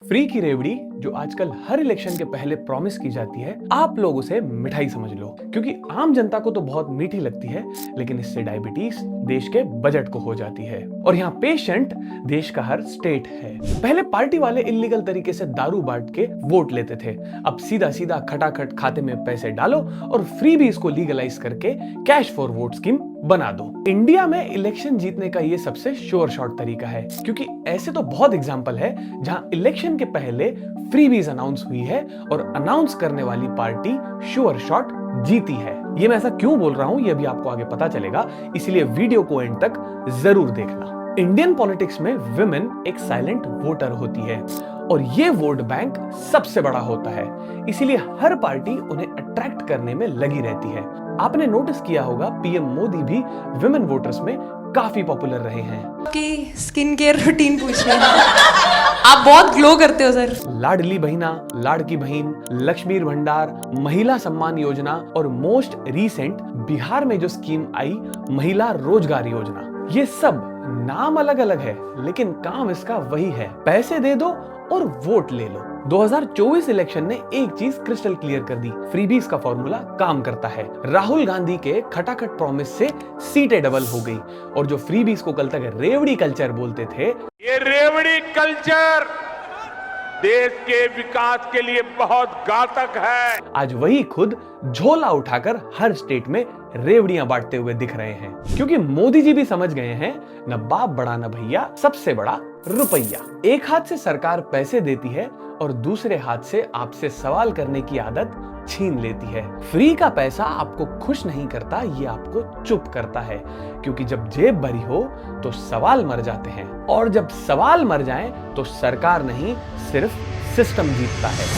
Free की रेवड़ी जो आजकल हर इलेक्शन के पहले प्रॉमिस की जाती है, आप लोग उसे मिठाई समझ लो, क्योंकि आम जनता को तो बहुत मीठी लगती है, लेकिन इससे डायबिटीज देश के बजट को हो जाती है। और यहाँ पेशेंट देश का हर स्टेट है। पहले पार्टी वाले इलीगल तरीके से दारू बांट के वोट लेते थे, अब सीधा सीधा खटाखट खाते में पैसे डालो और फ्री भी इसको लीगलाइज करके कैश फॉर वोट स्कीम बना दो। इंडिया में इलेक्शन जीतने का ये सबसे श्योर शॉट तरीका है, क्योंकि ऐसे तो बहुत एग्जांपल है जहां इलेक्शन के पहले फ्रीबीज अनाउंस हुई है और अनाउंस करने वाली पार्टी श्योर शॉट जीती है। ये मैं ऐसा क्यों बोल रहा हूं ये भी आपको आगे पता चलेगा, इसलिए वीडियो को एंड तक जरूर देखना। इंडियन पॉलिटिक्स में विमेन एक साइलेंट वोटर होती है और ये वोट बैंक सबसे बड़ा होता है, इसीलिए हर पार्टी उन्हें अट्रैक्ट करने में लगी रहती है। आपने नोटिस किया होगा पीएम मोदी भी विमेन वोटर्स में काफी पॉपुलर रहे हैं। आपकी स्किन केयर रूटीन पूछना है। आप बहुत ग्लो करते हो सर। लाडली बहिना, लाड़की बहन, लक्ष्मी भंडार, महिला सम्मान योजना और मोस्ट रीसेंट बिहार में जो स्कीम आई महिला रोजगार योजना, ये सब नाम अलग अलग है लेकिन काम इसका वही है, पैसे दे दो और वोट ले लो। 2024 इलेक्शन ने एक चीज क्रिस्टल क्लियर कर दी, फ्रीबीज का फॉर्मूला काम करता है। राहुल गांधी के खटाखट प्रॉमिस से सीटें डबल हो गई और जो फ्रीबीज को कल तक रेवड़ी कल्चर बोलते थे, ये रेवड़ी कल्चर देश के विकास के लिए बहुत घातक है। आज वही खुद झोला उठाकर हर स्टेट में रेवड़ियां बांटते हुए दिख रहे हैं, क्योंकि मोदी जी भी समझ गए हैं न बाप बड़ा न भैया, सबसे बड़ा रुपया। एक हाथ से सरकार पैसे देती है और दूसरे हाथ से आपसे सवाल करने की आदत छीन लेती है। फ्री का पैसा आपको खुश नहीं करता, ये आपको चुप करता है, क्योंकि जब जेब भरी हो तो सवाल मर जाते हैं और जब सवाल मर जाएं तो सरकार नहीं सिर्फ सिस्टम जीतता है।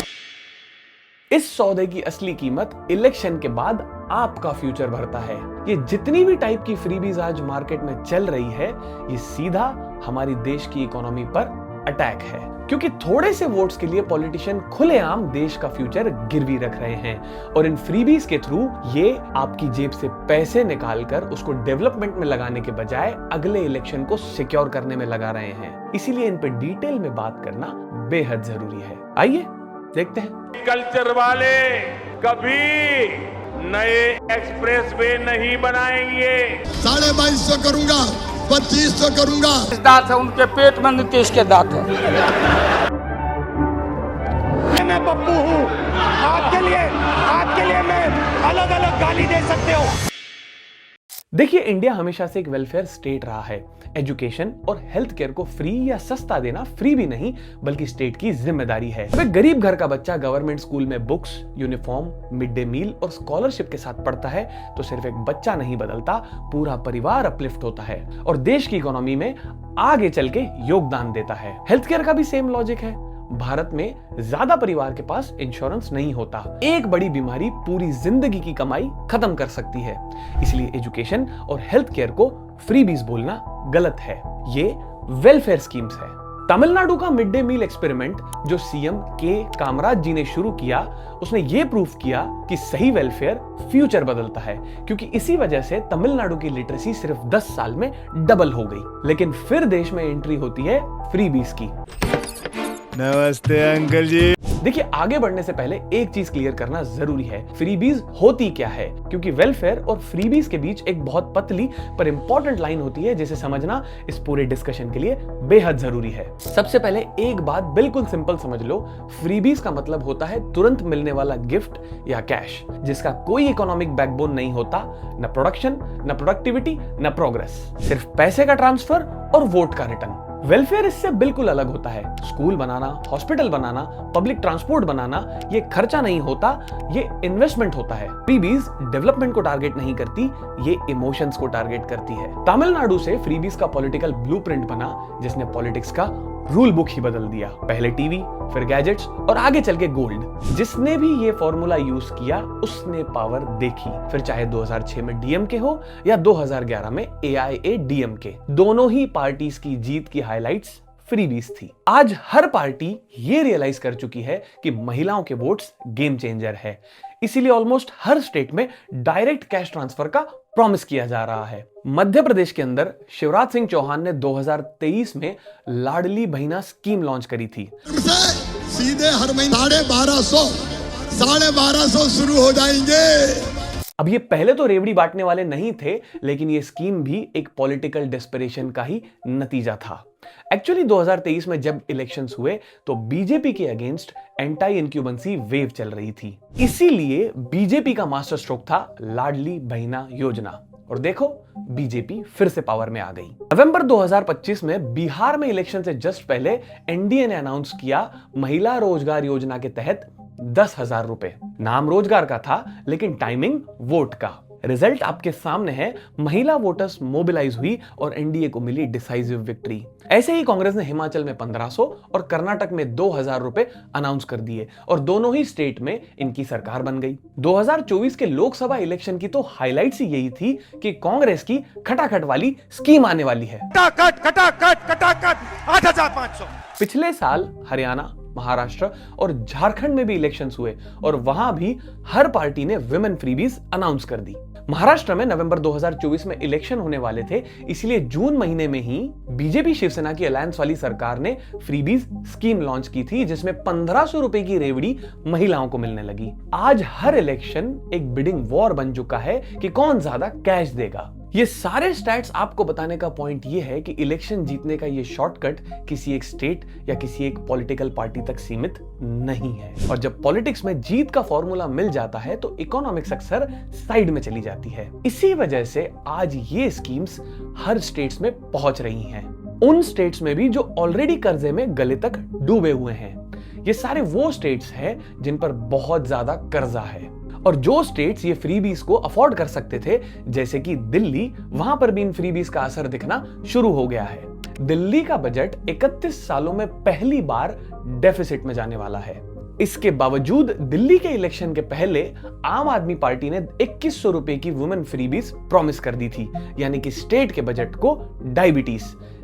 इस सौदे की असली कीमत इलेक्शन के बाद आपका फ्यूचर भरता है। ये जितनी भी टाइप की फ्रीबीज आज मार्केट में चल रही है, ये सीधा हमारी देश की इकोनॉमी पर अटैक है, क्योंकि थोड़े से वोट्स के लिए पॉलिटिशियन खुलेआम देश का फ्यूचर गिरवी रख रहे हैं और इन फ्रीबीज के थ्रू ये आपकी जेब से पैसे निकालकर उसको डेवलपमेंट में लगाने के बजाय अगले इलेक्शन को सिक्योर करने में लगा रहे हैं। इसीलिए इन पे डिटेल में बात करना बेहद जरूरी है। आइए देखते हैं। कल्चर वाले कभी नए एक्सप्रेस वे नहीं बनाएंगे। 2250 करूंगा, 2500 करूंगा। दांत है उनके पेट में, नीतीश के दांत है। मैं पप्पू हूँ, आपके लिए मैं अलग अलग गाली दे सकते हो। देखिए, इंडिया हमेशा से एक वेलफेयर स्टेट रहा है। एजुकेशन और हेल्थ केयर को फ्री या सस्ता देना फ्री भी नहीं बल्कि स्टेट की जिम्मेदारी है। अगर गरीब घर का बच्चा गवर्नमेंट स्कूल में books, uniform, mid day meal और स्कॉलरशिप के साथ पढ़ता है तो सिर्फ एक बच्चा नहीं बदलता, पूरा परिवार अपलिफ्ट होता है और देश की इकोनॉमी में आगे चल के योगदान देता है। हेल्थ केयर का भी सेम लॉजिक है। भारत में ज्यादा परिवार के पास इंश्योरेंस नहीं होता। एक बड़ी बीमारी पूरी जिंदगी की कमाई खत्म कर सकती है, इसलिए एजुकेशन और हेल्थ केयर को फ्रीबीज बोलना गलत है। ये वेलफेयर स्कीम्स है। तमिलनाडु का मिड डे मील एक्सपेरिमेंट जो सीएम के कामराज जी ने शुरू किया, उसने ये प्रूफ किया कि सही वेलफेयर फ्यूचर बदलता है, क्योंकि इसी वजह से तमिलनाडु की लिटरेसी सिर्फ 10 साल में डबल हो गई। लेकिन फिर देश में एंट्री होती है फ्रीबीज की। नमस्ते अंकल जी। देखिए, आगे बढ़ने से पहले एक चीज क्लियर करना जरूरी है, फ्रीबीज होती क्या है, क्योंकि वेलफेयर और फ्रीबीज के बीच एक बहुत पतली पर इंपॉर्टेंट लाइन होती है जिसे समझना इस पूरे डिस्कशन के लिए बेहद जरूरी है। सबसे पहले एक बात बिल्कुल सिंपल समझ लो, फ्रीबीज का मतलब होता है तुरंत मिलने वाला गिफ्ट या कैश, जिसका कोई इकोनॉमिक बैकबोन नहीं होता, न प्रोडक्शन, न प्रोडक्टिविटी, न प्रोग्रेस, सिर्फ पैसे का ट्रांसफर और वोट का रिटर्न। वेलफेयर इससे बिल्कुल अलग होता है। स्कूल बनाना, हॉस्पिटल बनाना, पब्लिक ट्रांसपोर्ट बनाना, ये खर्चा नहीं होता, ये इन्वेस्टमेंट होता है। फ्रीबीज डेवलपमेंट को टारगेट नहीं करती, ये इमोशंस को टारगेट करती है। तमिलनाडु से फ्रीबीज का पॉलिटिकल ब्लूप्रिंट बना, जिसने पॉलिटिक्स का रूल बुक ही बदल दिया। पहले टीवी, फिर गैजेट्स और आगे चल के गोल्ड। जिसने भी ये फॉर्मूला यूज किया उसने पावर देखी, फिर चाहे 2006 में डीएमके हो या 2011 में एआईएडीएमके, दोनों ही पार्टीज की जीत की हाइलाइट्स फ्रीबीज थी। आज हर पार्टी ये रियलाइज कर चुकी है कि महिलाओं के वोट्स गेम चेंजर है, इसीलिए ऑलमोस्ट हर स्टेट में डायरेक्ट कैश ट्रांसफर का प्रॉमिस किया जा रहा है। मध्य प्रदेश के अंदर शिवराज सिंह चौहान ने 2023 में लाडली बहना स्कीम लॉन्च करी थी। सीधे हर महीने 1250 शुरू हो जाएंगे। अब ये पहले तो रेवड़ी बांटने वाले नहीं थे, लेकिन ये स्कीम भी एक पॉलिटिकल डेस्परेशन का ही नतीजा था। एक्चुअली 2023 में जब इलेक्शंस हुए तो बीजेपी के अगेंस्ट एंटी इनक्यूबेंसी वेव चल रही थी। इसीलिए बीजेपी का मास्टर स्ट्रोक था लाडली बहना योजना, और देखो बीजेपी फिर से पावर में आ गई। नवंबर 2025 में बिहार में इलेक्शन से जस्ट पहले एनडीए ने अनाउंस किया महिला रोजगार योजना के तहत 10,000 रुपए। नाम रोजगार का था, लेकिन टाइमिंग वोट का। रिजल्ट आपके सामने है। महिला वोटर्स मोबिलाइज हुई और एनडीए को मिली डिसाइसिव विक्ट्री। ऐसे ही कांग्रेस ने हिमाचल में 1500 और कर्नाटक में 2000 रुपए अनाउंस कर दिए और दोनों ही स्टेट में इनकी सरकार बन गई। 2024 के लोकसभा इलेक्शन की तो हाइलाइट्स ही यही थी कि कांग्रेस की खटाखट वाली स्कीम आने वाली है। खटाखट 8,500। पिछले साल हरियाणा, महाराष्ट्र और झारखंड में भी इलेक्शंस हुए और वहां भी हर पार्टी ने विमेन फ्रीबीज अनाउंस कर दी। महाराष्ट्र में नवंबर 2024 में इलेक्शन होने वाले थे, इसलिए जून महीने में ही बीजेपी शिवसेना की अलायंस वाली सरकार ने फ्रीबीज स्कीम लॉन्च की थी, जिसमें 1500 रुपए की रेवड़ी महिलाओं को मिलने लगी। आज हर इलेक्शन एक बिडिंग वॉर बन चुका है कि कौन ज्यादा कैश देगा। ये सारे स्टैट्स आपको बताने का पॉइंट ये है कि इलेक्शन जीतने का ये शॉर्टकट किसी एक स्टेट या किसी एक पॉलिटिकल पार्टी तक सीमित नहीं है, और जब पॉलिटिक्स में जीत का फॉर्मूला मिल जाता है तो इकोनॉमिक्स अक्सर साइड में चली जाती है। इसी वजह से आज ये स्कीम्स हर स्टेट्स में पहुंच रही हैं, उन स्टेट्स में भी जो ऑलरेडी कर्जे में गले तक डूबे हुए हैं। ये सारे वो स्टेट्स हैं जिन पर बहुत ज्यादा कर्जा है, और जो स्टेट्स ये फ्रीबीज को अफोर्ड कर सकते थे, जैसे कि दिल्ली, वहां पर भी इन फ्रीबीज का असर दिखना शुरू हो गया है। दिल्ली का बजट 31 सालों में पहली बार डेफिसिट में जाने वाला है। इसके बावजूद दिल्ली के इलेक्शन के पहले आम आदमी पार्टी ने 2100 रुपए की वुमेन फ्रीबीज प्रॉमिस कर दी थी, यानी कि स्टेट के बजट को डायबिटीज,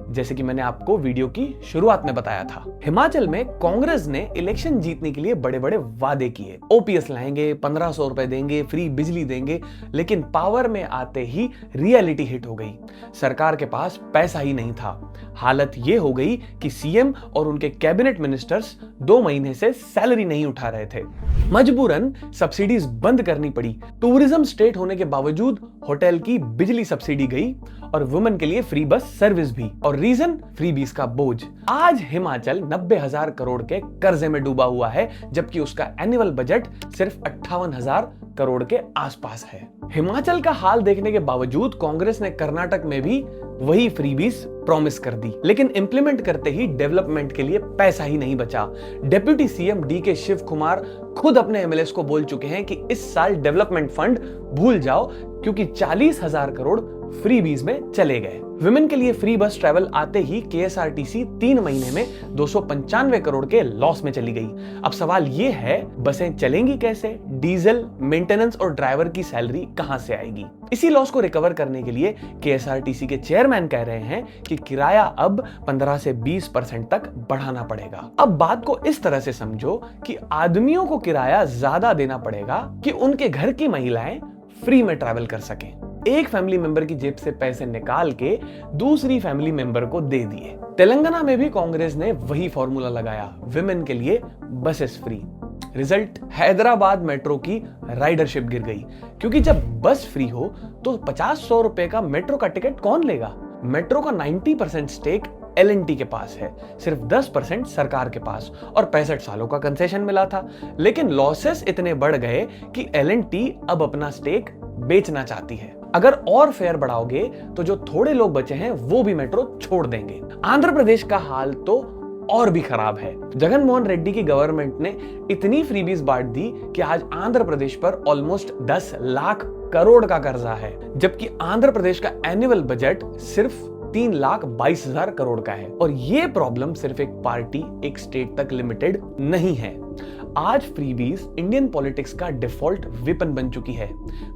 जैसे कि मैंने आपको वीडियो की शुरुआत में बताया था। हिमाचल में कांग्रेस ने इलेक्शन जीतने के लिए बड़े बड़े वादे किए। ओपीएस लाएंगे, 1500 रुपए देंगे, फ्री बिजली देंगे, लेकिन पावर में आते ही रियलिटी हिट हो गई। सरकार के पास पैसा ही नहीं था। हालत ये हो गई कि सीएम और उनके कैबिनेट मिनिस्टर्स 2 महीने से सैलरी नहीं उठा रहे थे। मजबूरन सब्सिडीज बंद करनी पड़ी। टूरिज्म स्टेट होने के बावजूद होटल की बिजली सब्सिडी गई और वुमेन के लिए फ्री बस सर्विस भी, और रीजन फ्रीबीज का बोझ। आज हिमाचल 90,000 करोड़ के कर्जे में डूबा हुआ है, जबकि उसका एनुअल बजट सिर्फ 58,000 करोड़ के आसपास है। हिमाचल का हाल देखने के बावजूद कांग्रेस ने कर्नाटक में भी वही फ्रीबीज प्रॉमिस कर दी, लेकिन इंप्लीमेंट करते ही डेवलपमेंट के लिए पैसा ही नहीं बचा। Deputy CM DK Shivakumar खुद अपने एमएलएस को बोल चुके हैं कि इस साल डेवलपमेंट फंड भूल जाओ, क्योंकि 40,000 करोड़ फ्रीबीज में चले गए। विमेन के लिए फ्री बस ट्रैवल आते ही केएसआरटीसी 3 महीने में 295 करोड़ के लॉस में चली गई। अब सवाल ये है, बसें चलेंगी कैसे? डीजल, मेंटेनेंस और ड्राइवर की सैलरी कहां से आएगी? इसी लॉस को रिकवर करने के लिए केएसआरटीसी के चेयरमैन कह रहे हैं कि किराया अब 15 से 20% तक बढ़ाना पड़ेगा। अब बात को इस तरह से समझो कि आदमियों को किराया ज्यादा देना पड़ेगा कि उनके घर की महिलाएं फ्री में ट्रैवल कर सकें। एक फैमिली मेंबर की जेब से पैसे निकाल के दूसरी फैमिली मेंबर को दे दिए। तेलंगाना में भी कांग्रेस ने वही फॉर्मूला लगाया, विमेन के लिए buses free. Result, Hyderabad metro की राइडरशिप गिर गई, क्योंकि जब बस फ्री हो तो 50-100 रुपए का मेट्रो का टिकट कौन लेगा? मेट्रो का 90% स्टेक एलएनटी के पास है, सिर्फ 10% सरकार के पास, और 65 सालों का कंसेशन मिला था। लेकिन लॉसेस इतने बढ़ गए कि एलएनटी अब अपना स्टेक बेचना चाहती है। अगर और फेयर बढ़ाओगे तो जो थोड़े लोग बचे हैं वो भी मेट्रो छोड़ देंगे। आंध्र प्रदेश का हाल तो और भी खराब है। जगनमोहन रेड्डी की गवर्नमेंट ने इतनी फ्रीबीज बांट दी कि आज आंध्र प्रदेश पर ऑलमोस्ट 10 लाख करोड़ का कर्जा है, जबकि आंध्र प्रदेश का एनुअल बजट सिर्फ 3,22,000 करोड़ का है। और ये प्रॉब्लम सिर्फ एक पार्टी, एक स्टेट तक लिमिटेड नहीं है। आज फ्रीबीज इंडियन पॉलिटिक्स का डिफॉल्ट वेपन बन चुकी है।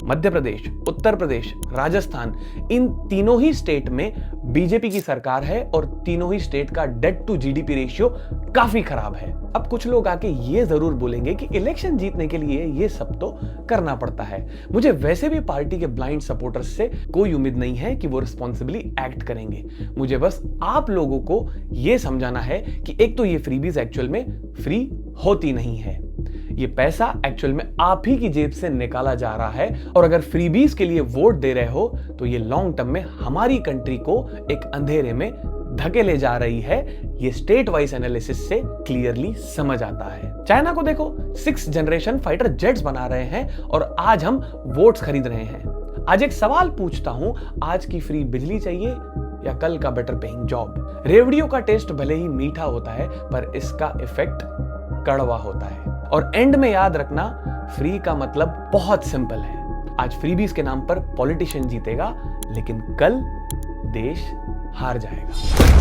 मध्य प्रदेश, उत्तर प्रदेश, राजस्थान, इन तीनों ही स्टेट में बीजेपी की सरकार है और तीनों ही स्टेट का डेट टू जीडीपी रेशियो काफी खराब है। अब कुछ लोग आके ये जरूर बोलेंगे कि इलेक्शन जीतने के लिए ये सब तो करना पड़ता है। मुझे वैसे भी पार्टी के ब्लाइंड सपोर्टर्स से कोई उम्मीद नहीं है कि वो रिस्पॉन्सिबली एक्ट करेंगे। मुझे बस आप लोगों को ये समझाना है कि एक तो ये फ्रीबीज एक्चुअल में फ्री होती नहीं है, ये पैसा एक्चुअल में आप ही की जेब से निकाला जा रहा है, और अगर फ्रीबीज के लिए वोट दे रहे हो तो ये लॉन्ग टर्म में हमारी कंट्री को एक अंधेरे में धकेले जा रही है। ये स्टेट वाइज एनालिसिस से क्लियरली समझ आता है। चाइना को देखो, 6th जनरेशन फाइटर जेट्स बना रहे हैं और आज हम वोट्स खरीद रहे हैं। आज एक सवाल पूछता हूं, आज की फ्री बिजली चाहिए या कल का बेटर पेइंग जॉब? रेवड़ियों का टेस्ट भले ही मीठा होता है पर इसका इफेक्ट कड़वा होता है। और एंड में याद रखना, फ्री का मतलब बहुत सिंपल है। आज फ्रीबीज के नाम पर पॉलिटिशियन जीतेगा, लेकिन कल देश हार जाएगा।